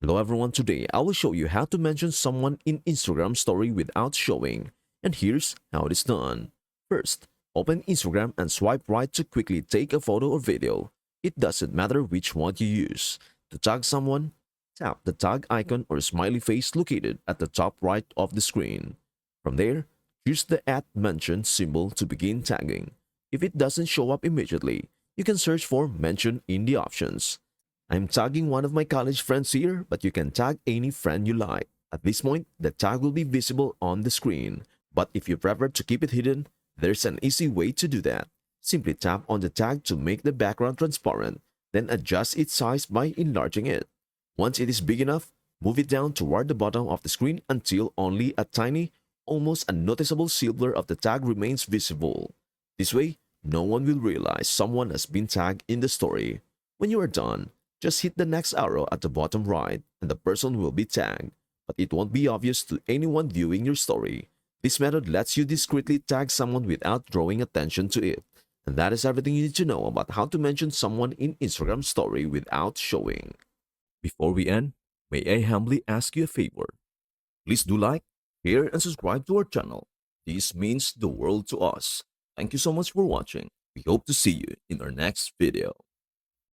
Hello everyone, today I will show you how to mention someone in Instagram story without showing. And here's how it is done. First, open Instagram and swipe right to quickly take a photo or video. It doesn't matter which one you use. To tag someone, tap the tag icon or smiley face located at the top right of the screen. From there, choose the @mention symbol to begin tagging. If it doesn't show up immediately, you can search for mention in the options. I'm tagging one of my college friends here, but you can tag any friend you like. At this point, the tag will be visible on the screen. But if you prefer to keep it hidden, there's an easy way to do that. Simply tap on the tag to make the background transparent, then adjust its size by enlarging it. Once it is big enough, move it down toward the bottom of the screen until only a tiny, almost unnoticeable silver of the tag remains visible. This way, no one will realize someone has been tagged in the story. When you are done, just hit the next arrow at the bottom right and the person will be tagged, but it won't be obvious to anyone viewing your story. This method lets you discreetly tag someone without drawing attention to it. And that is everything you need to know about how to mention someone in Instagram story without showing. Before we end, may I humbly ask you a favor? Please do like, share, and subscribe to our channel. This means the world to us. Thank you so much for watching. We hope to see you in our next video.